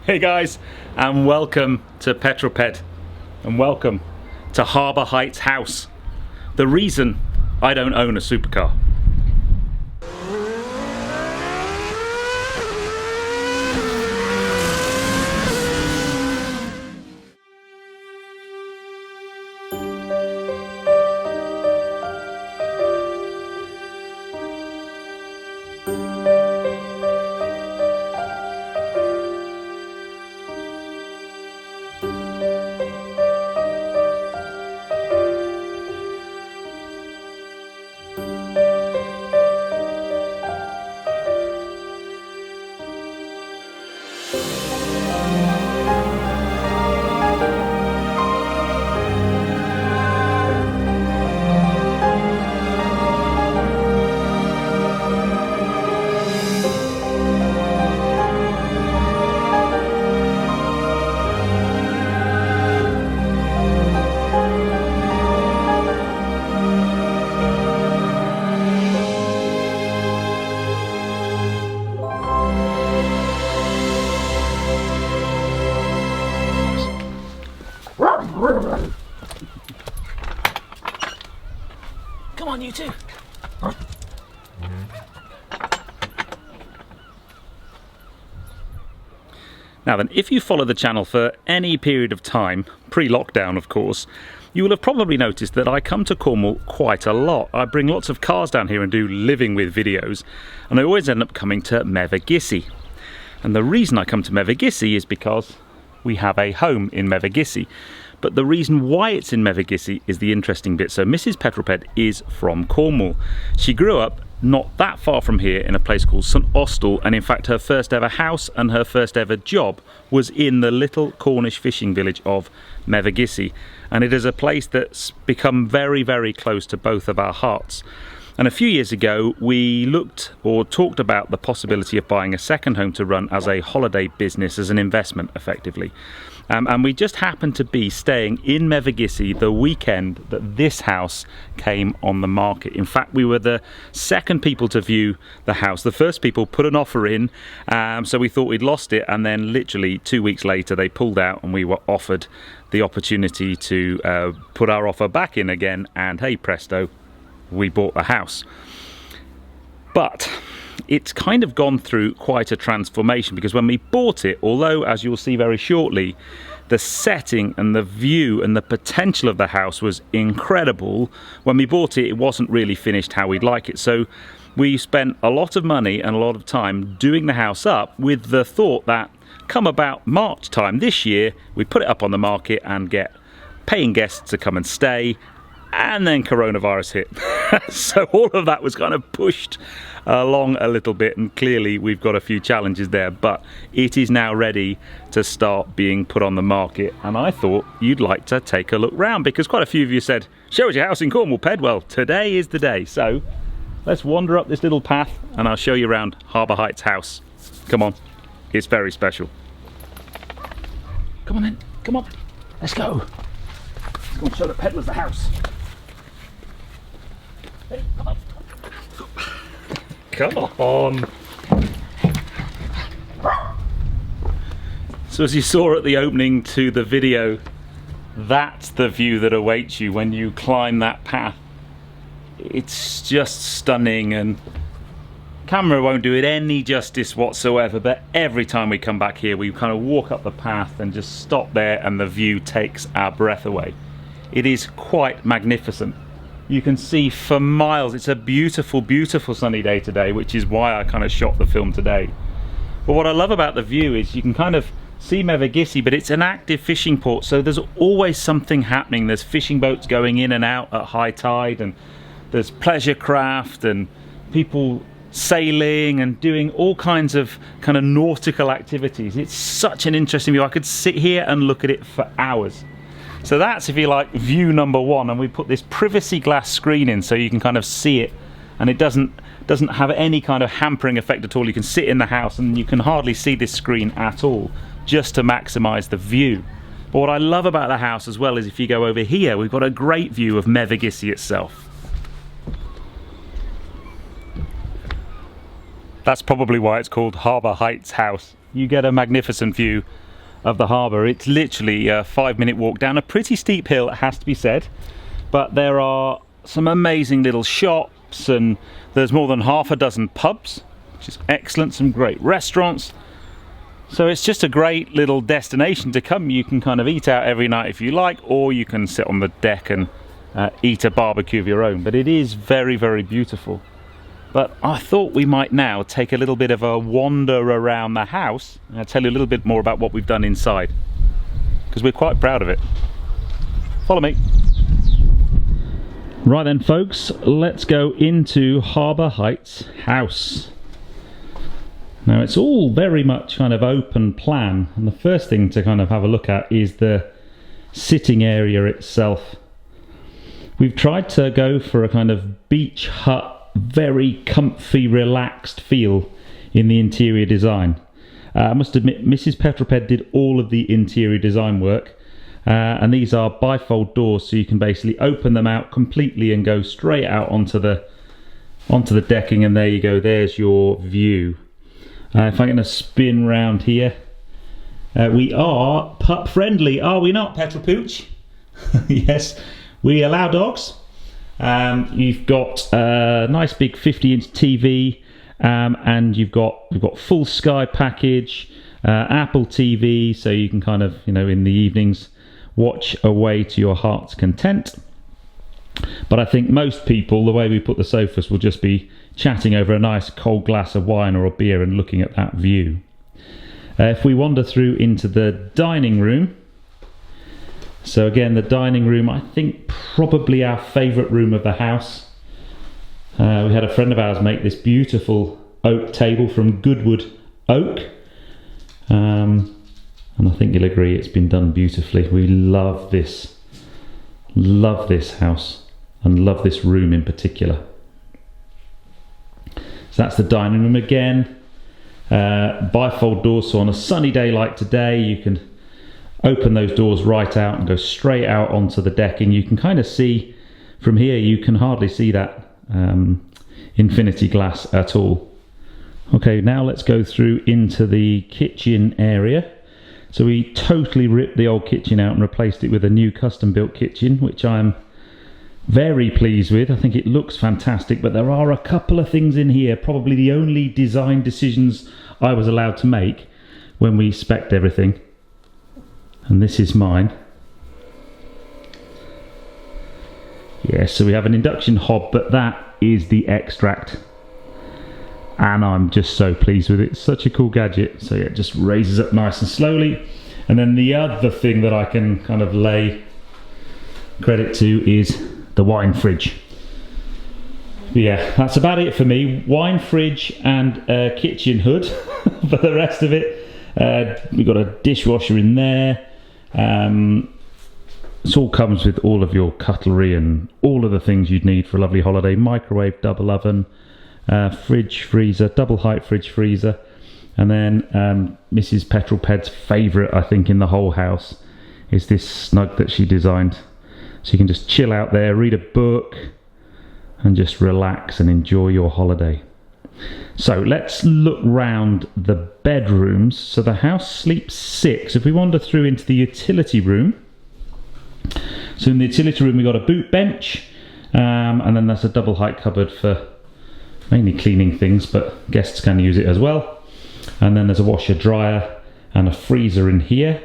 Hey guys, and welcome to Petrol Ped, and welcome to Harbour Heights House. The reason I don't own a supercar. Come on, you two. Now then, if you follow the channel for any period of time, pre-lockdown of course, you will have probably noticed that I come to Cornwall quite a lot. I bring lots of cars down here and do living with videos, and I always end up coming to Mevagissey. And the reason I come to Mevagissey is because we have a home in Mevagissey. But the reason why it's in Mevagissey is the interesting bit. So Mrs. Petrol Ped is from Cornwall. She grew up not that far from here in a place called St Austell, and in fact her first ever house and her first ever job was in the little Cornish fishing village of Mevagissey. And it is a place that's become very, very close to both of our hearts. And a few years ago we looked or talked about the possibility of buying a second home to run as a holiday business, as an investment effectively. And we just happened to be staying in Mevagissey the weekend that this house came on the market. In fact, we were the second people to view the house. The first people put an offer in, so we thought we'd lost it, and then literally 2 weeks later they pulled out and we were offered the opportunity to put our offer back in again, and hey presto, we bought the house. But it's kind of gone through quite a transformation, because when we bought it, although as you'll see very shortly, the setting and the view and the potential of the house was incredible, when we bought it, it wasn't really finished how we'd like it. So we spent a lot of money and a lot of time doing the house up with the thought that come about March time this year, we put it up on the market and get paying guests to come and stay. And then coronavirus hit. So all of that was kind of pushed along a little bit, and clearly we've got a few challenges there, but it is now ready to start being put on the market. And I thought you'd like to take a look round, because quite a few of you said, show us your house in Cornwall, Ped. Well, today is the day. So let's wander up this little path and I'll show you around Harbour Heights House. Come on, it's very special. Come on then, come on, let's go. Let's go and show the peddlers the house. Hey, come on. Come on. So as you saw at the opening to the video, that's the view that awaits you when you climb that path. It's just stunning, and camera won't do it any justice whatsoever, but every time we come back here we kind of walk up the path and just stop there, and the view takes our breath away. It is quite magnificent. You can see for miles. It's a beautiful, beautiful sunny day today, which is why I kind of shot the film today. But what I love about the view is you can kind of see Mevagissey, but it's an active fishing port, so there's always something happening. There's fishing boats going in and out at high tide, and there's pleasure craft and people sailing and doing all kinds of kind of nautical activities. It's such an interesting view. I could sit here and look at it for hours. So that's, if you like, view number one, and we put this privacy glass screen in so you can kind of see it, and it doesn't have any kind of hampering effect at all. You can sit in the house and you can hardly see this screen at all, just to maximize the view. But what I love about the house as well is if you go over here, we've got a great view of Mevagissey itself. That's probably why it's called Harbour Heights House. you get a magnificent view of the harbour. It's literally a 5-minute walk down a pretty steep hill, it has to be said, but there are some amazing little shops, and there's more than half a dozen pubs, which is excellent, some great restaurants. So it's just a great little destination to come. You can kind of eat out every night if you like, or you can sit on the deck and eat a barbecue of your own. But it is very, very beautiful. But I thought we might now take a little bit of a wander around the house, and I'll tell you a little bit more about what we've done inside, because we're quite proud of it. Follow me. Right then folks, let's go into Harbour Heights house. Now it's all very much kind of open plan, and the first thing to kind of have a look at is the sitting area itself. We've tried to go for a kind of beach hut, very comfy, relaxed feel in the interior design. I must admit, Mrs. Petrol Ped did all of the interior design work, and these are bifold doors, so you can basically open them out completely and go straight out onto the decking, and there you go, there's your view. If I'm going to spin round here, we are pup friendly, are we not, Petrol Pooch? Yes, we allow dogs. You've got a nice big 50-inch TV, and we've got full Sky package, Apple TV, so you can kind of, you know, in the evenings watch away to your heart's content. But I think most people, the way we put the sofas, will just be chatting over a nice cold glass of wine or a beer and looking at that view. If we wander through into the dining room, so again, the dining room, I think probably our favourite room of the house. We had a friend of ours make this beautiful oak table from Goodwood oak, and I think you'll agree it's been done beautifully. We love this house and love this room in particular. So that's the dining room again. Bifold doors, so on a sunny day like today you can open those doors right out and go straight out onto the decking. You can kind of see from here, you can hardly see that infinity glass at all. Okay, now let's go through into the kitchen area. So we totally ripped the old kitchen out and replaced it with a new custom built kitchen, which I'm very pleased with. I think it looks fantastic, but there are a couple of things in here, probably the only design decisions I was allowed to make when we spec'd everything, and this is mine. Yes, so we have an induction hob, but that is the extract, and I'm just so pleased with it. It's such a cool gadget. So yeah, it just raises up nice and slowly. And then the other thing that I can kind of lay credit to is the wine fridge. Yeah, that's about it for me. Wine fridge and a kitchen hood. For the rest of it, we've got a dishwasher in there. This all comes with all of your cutlery and all of the things you'd need for a lovely holiday. Microwave, double oven, fridge, freezer, double height fridge, freezer. And then Mrs. Petrol Ped's favourite, I think, in the whole house is this snug that she designed. So you can just chill out there, read a book, and just relax and enjoy your holiday. So let's look round the bedrooms. So the house sleeps 6. If we wander through into the utility room, so in the utility room we've got a boot bench, and then there's a double height cupboard for mainly cleaning things, but guests can use it as well. And then there's a washer dryer and a freezer in here,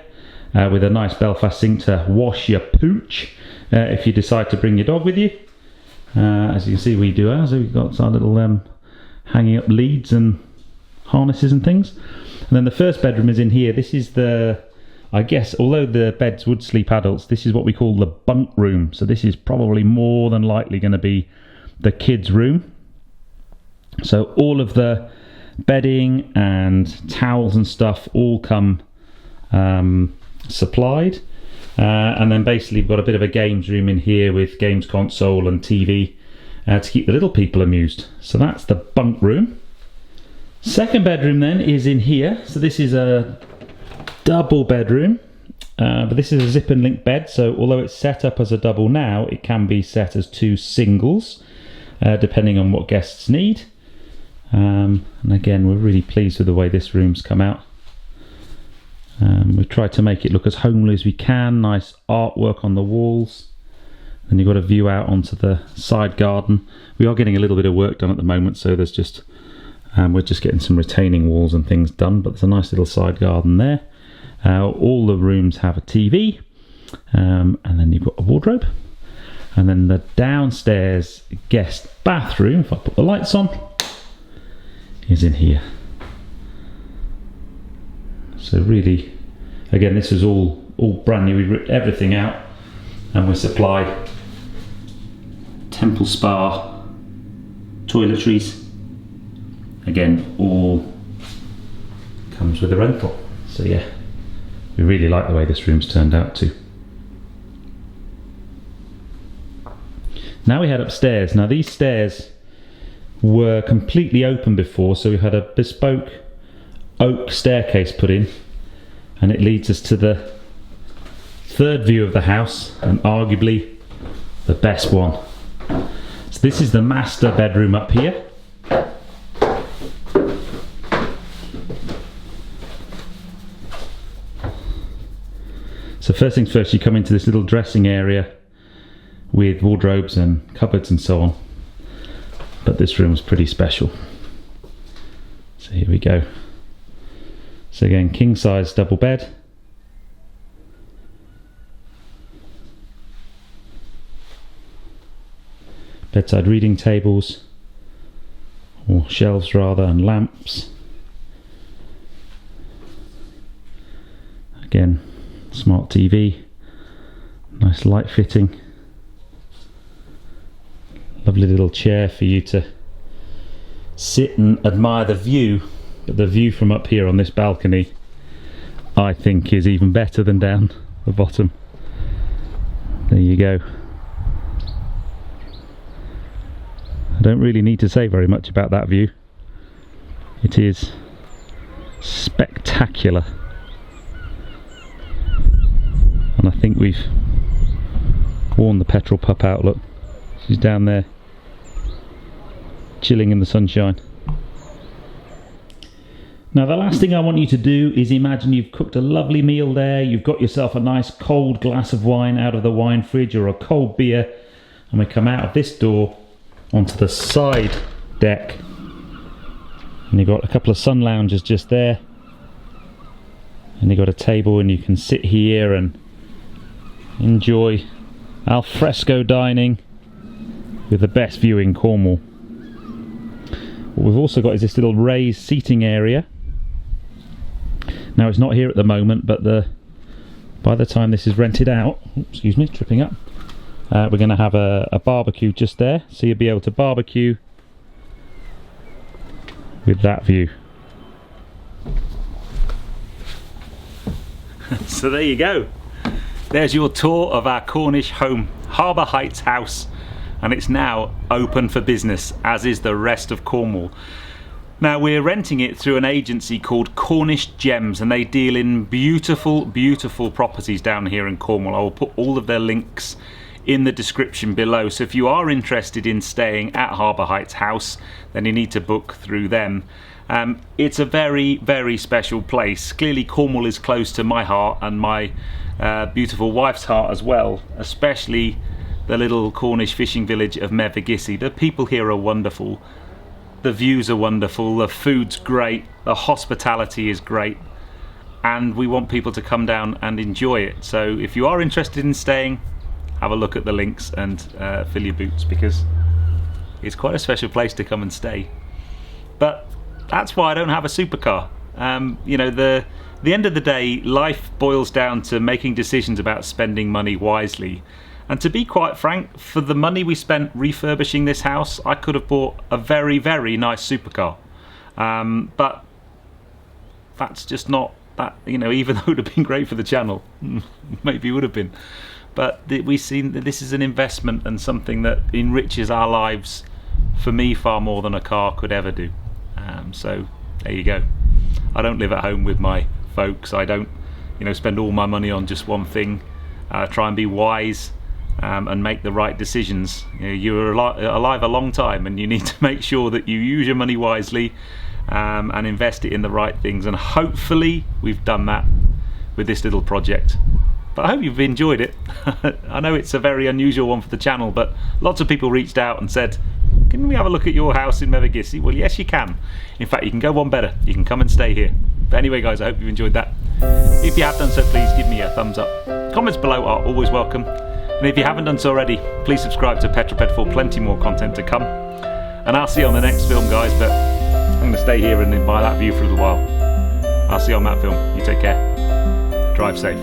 with a nice Belfast sink to wash your pooch if you decide to bring your dog with you. As you can see, we do ours. So we've got our little hanging up leads and harnesses and things. And then the first bedroom is in here. This is the, I guess, although the beds would sleep adults, this is what we call the bunk room. So this is probably more than likely going to be the kids' room. So all of the bedding and towels and stuff all come supplied. And then basically we've got a bit of a games room in here with games console and TV to keep the little people amused. So that's the bunk room. Second bedroom then is in here. So this is a double bedroom, but this is a zip and link bed. So although it's set up as a double now, it can be set as 2 singles, depending on what guests need. And again, we're really pleased with the way this room's come out. We've tried to make it look as homely as we can. Nice artwork on the walls. Then you've got a view out onto the side garden. We are getting a little bit of work done at the moment, so there's just we're just getting some retaining walls and things done, but there's a nice little side garden there. All the rooms have a TV, and then you've got a wardrobe, and then the downstairs guest bathroom, if I put the lights on, is in here. So really, again, this is all brand new. We've ripped everything out, and we supply temple spa toiletries. Again, all comes with a rental. So yeah, we really like the way this room's turned out too. Now we head upstairs. Now these stairs were completely open before, so we had a bespoke oak staircase put in, and it leads us to the third view of the house, and arguably the best one. So this is the master bedroom up here. So first things first, you come into this little dressing area with wardrobes and cupboards and so on, but this room's pretty special. So here we go. So again, king size double bed. Bedside reading tables, or shelves rather, and lamps. Again, smart TV, nice light fitting. Lovely little chair for you to sit and admire the view. But the view from up here on this balcony, I think, is even better than down the bottom. There you go. I don't really need to say very much about that view. It is spectacular. And I think we've worn the petrol pup out. Look, she's down there chilling in the sunshine. Now the last thing I want you to do is imagine you've cooked a lovely meal there, you've got yourself a nice cold glass of wine out of the wine fridge, or a cold beer, and we come out of this door onto the side deck, and you've got a couple of sun loungers just there, and you've got a table, and you can sit here and enjoy al fresco dining with the best view in Cornwall. What we've also got is this little raised seating area. Now it's not here at the moment, but by the time this is rented out, excuse me, tripping up, we're going to have a barbecue just there, so you'll be able to barbecue with that view. So there you go. There's your tour of our Cornish home, Harbour Heights house, and it's now open for business, as is the rest of Cornwall. Now we're renting it through an agency called Cornish Gems, and they deal in beautiful, beautiful properties down here in Cornwall. I will put all of their links in the description below, so if you are interested in staying at Harbour Heights house, then you need to book through them. It's a very, very special place. Clearly Cornwall is close to my heart and my beautiful wife's heart as well, especially the little Cornish fishing village of Mevagissey. The people here are wonderful, the views are wonderful, the food's great, the hospitality is great, and we want people to come down and enjoy it. So if you are interested in staying, have a look at the links and fill your boots, because it's quite a special place to come and stay. But that's why I don't have a supercar. You know, the end of the day, life boils down to making decisions about spending money wisely. And to be quite frank, for the money we spent refurbishing this house, I could have bought a very, very nice supercar. But that's just not that, you know, even though it would have been great for the channel, maybe it would have been. But we've seen that this is an investment and something that enriches our lives, for me, far more than a car could ever do. So there you go. I don't live at home with my folks. I don't, you know, spend all my money on just one thing. Try and be wise and make the right decisions. You know, you're alive a long time, and you need to make sure that you use your money wisely and invest it in the right things. And hopefully we've done that. with this little project. But I hope you've enjoyed it. I know it's a very unusual one for the channel, but lots of people reached out and said, can we have a look at your house in Mevagissey? Well, yes you can. In fact, you can go one better. You can come and stay here. But anyway guys, I hope you've enjoyed that. If you have done so, please give me a thumbs up. Comments below are always welcome. And if you haven't done so already, please subscribe to Petrol Ped for plenty more content to come. And I'll see you on the next film guys, but I'm going to stay here and admire that view for a little while. I'll see you on that film. You take care. Drive safe.